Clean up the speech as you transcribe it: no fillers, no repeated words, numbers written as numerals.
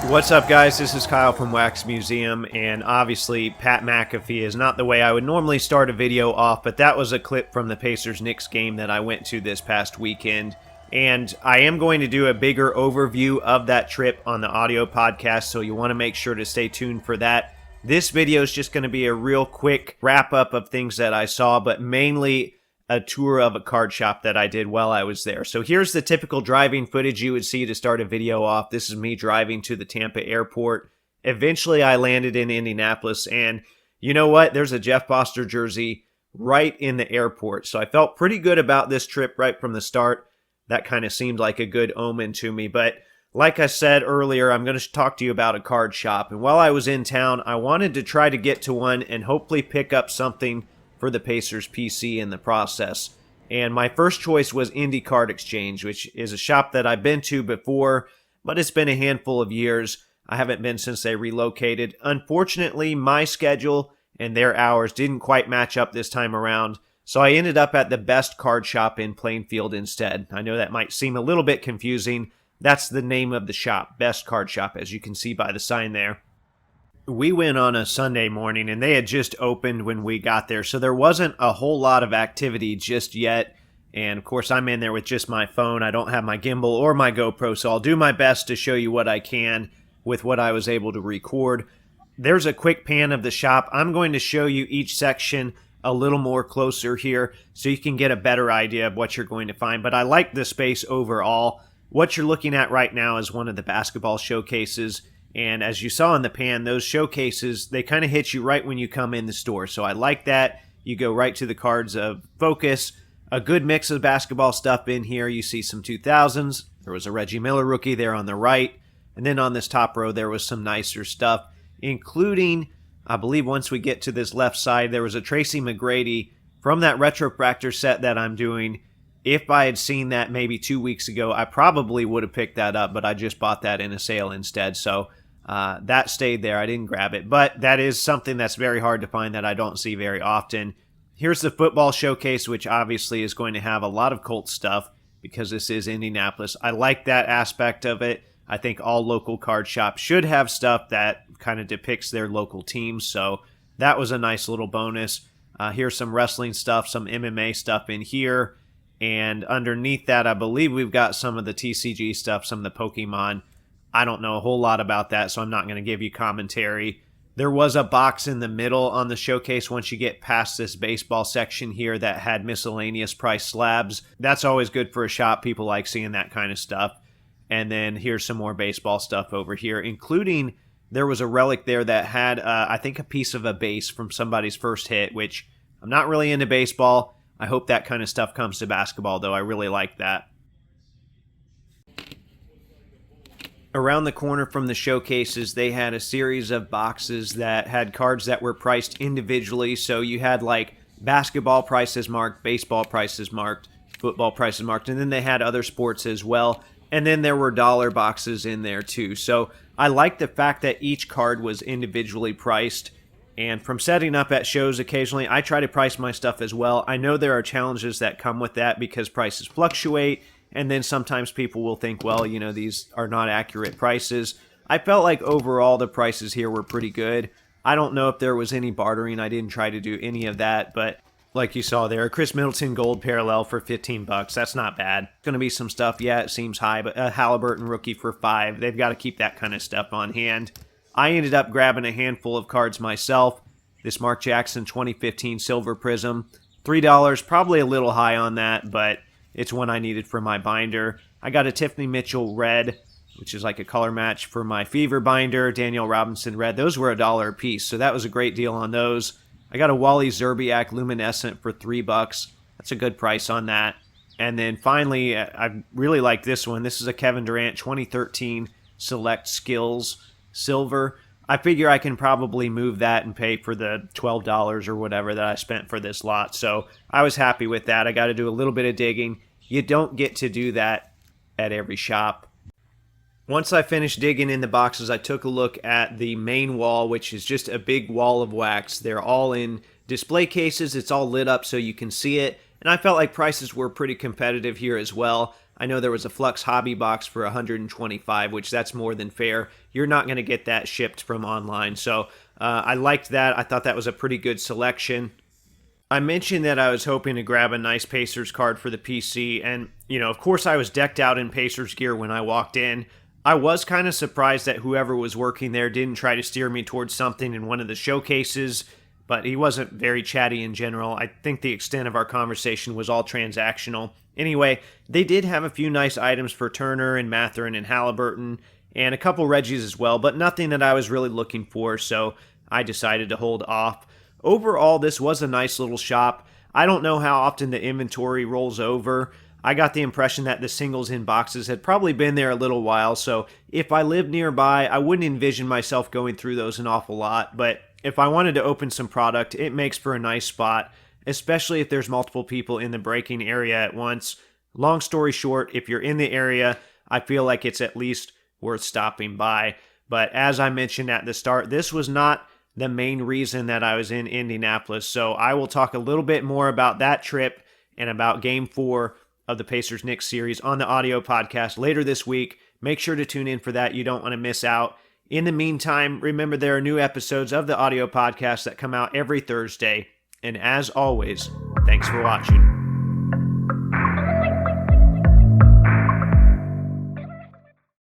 What's up, guys? This is Kyle from Wax Museum, and obviously Pat McAfee is not the way I would normally start a video off, but that was a clip from the Pacers-Knicks game that I went to this past weekend, and I am going to do a bigger overview of that trip on the audio podcast, so you want to make sure to stay tuned for that. This video is just going to be a real quick wrap-up of things that I saw, but mainly a tour of a card shop that I did while I was there. So here's the typical driving footage you would see to start a video off. This is me driving to the Tampa airport. Eventually I landed in Indianapolis, and you know what? There's a Jeff Foster jersey right in the airport. So I felt pretty good about this trip right from the start. That kind of seemed like a good omen to me. But like I said earlier, I'm going to talk to you about a card shop. And while I was in town, I wanted to try to get to one and hopefully pick up something for the Pacers PC in the process. And my first choice was Indy Card Exchange, which is a shop that I've been to before, but it's been a handful of years. I haven't been since they relocated. Unfortunately, my schedule and their hours didn't quite match up this time around, so I ended up at the Best Card Shop in Plainfield instead. I know that might seem a little bit confusing. That's the name of the shop, Best Card Shop, as you can see by the sign there. We went on a Sunday morning, and they had just opened when we got there, so there wasn't a whole lot of activity just yet. And, of course, I'm in there with just my phone. I don't have my gimbal or my GoPro, so I'll do my best to show you what I can with what I was able to record. There's a quick pan of the shop. I'm going to show you each section a little more closer here so you can get a better idea of what you're going to find. But I like the space overall. What you're looking at right now is one of the basketball showcases. And as you saw in the pan, those showcases, they kind of hit you right when you come in the store. So I like that. You go right to the cards of focus. A good mix of basketball stuff in here. You see some 2000s. There was a Reggie Miller rookie there on the right. And then on this top row, there was some nicer stuff, including, I believe once we get to this left side, there was a Tracy McGrady from that Retrofractor set that I'm doing. If I had seen that maybe 2 weeks ago, I probably would have picked that up, but I just bought that in a sale instead. So that stayed there. I didn't grab it, but that is something that's very hard to find that I don't see very often. Here's the football showcase, which obviously is going to have a lot of Colts stuff because this is Indianapolis. I like that aspect of it. I think all local card shops should have stuff that kind of depicts their local teams, so that was a nice little bonus. Here's some wrestling stuff, some MMA stuff in here, and underneath that, I believe we've got some of the TCG stuff, some of the Pokemon. I don't know a whole lot about that, so I'm not going to give you commentary. There was a box in the middle on the showcase once you get past this baseball section here that had miscellaneous price slabs. That's always good for a shop. People like seeing that kind of stuff. And then here's some more baseball stuff over here, including there was a relic there that had, I think, a piece of a base from somebody's first hit, which I'm not really into baseball. I hope that kind of stuff comes to basketball, though. I really like that. Around the corner from the showcases, they had a series of boxes that had cards that were priced individually. So you had like basketball prices marked, baseball prices marked, football prices marked, and then they had other sports as well. And then there were dollar boxes in there too. So I like the fact that each card was individually priced. And from setting up at shows occasionally, I try to price my stuff as well. I know there are challenges that come with that because prices fluctuate. And then sometimes people will think, well, you know, these are not accurate prices. I felt like overall the prices here were pretty good. I don't know if there was any bartering. I didn't try to do any of that. But like you saw there, a Chris Middleton gold parallel for $15. That's not bad. Going to be some stuff. Yeah, it seems high. But a Halliburton rookie for $5. They've got to keep that kind of stuff on hand. I ended up grabbing a handful of cards myself. This Mark Jackson 2015 Silver Prism. $3. Probably a little high on that, but it's one I needed for my binder. I got a Tiffany Mitchell red, which is like a color match for my Fever binder. Daniel Robinson red. Those were $1 a piece, so that was a great deal on those. I got a Wally Zerbiak Luminescent for $3. That's a good price on that. And then finally, I really like this one. This is a Kevin Durant 2013 Select Skills Silver. I figure I can probably move that and pay for the $12 or whatever that I spent for this lot. So I was happy with that. I got to do a little bit of digging. You don't get to do that at every shop. Once I finished digging in the boxes, I took a look at the main wall, which is just a big wall of wax. They're all in display cases. It's all lit up so you can see it. And I felt like prices were pretty competitive here as well. I know there was a Flux Hobby box for $125, which that's more than fair. You're not going to get that shipped from online. So I liked that. I thought that was a pretty good selection. I mentioned that I was hoping to grab a nice Pacers card for the PC, and, of course I was decked out in Pacers gear when I walked in. I was kind of surprised that whoever was working there didn't try to steer me towards something in one of the showcases, but he wasn't very chatty in general. I think the extent of our conversation was all transactional. Anyway, they did have a few nice items for Turner and Mathurin and Halliburton, and a couple Reggies as well, but nothing that I was really looking for, so I decided to hold off. Overall, this was a nice little shop. I don't know how often the inventory rolls over. I got the impression that the singles in boxes had probably been there a little while, so if I lived nearby, I wouldn't envision myself going through those an awful lot, but if I wanted to open some product, it makes for a nice spot, especially if there's multiple people in the breaking area at once. Long story short, if you're in the area, I feel like it's at least worth stopping by. But as I mentioned at the start, this was not the main reason that I was in Indianapolis. So I will talk a little bit more about that trip and about Game 4 of the Pacers-Knicks series on the audio podcast later this week. Make sure to tune in for that. You don't want to miss out. In the meantime, remember there are new episodes of the audio podcast that come out every Thursday. And as always, thanks for watching.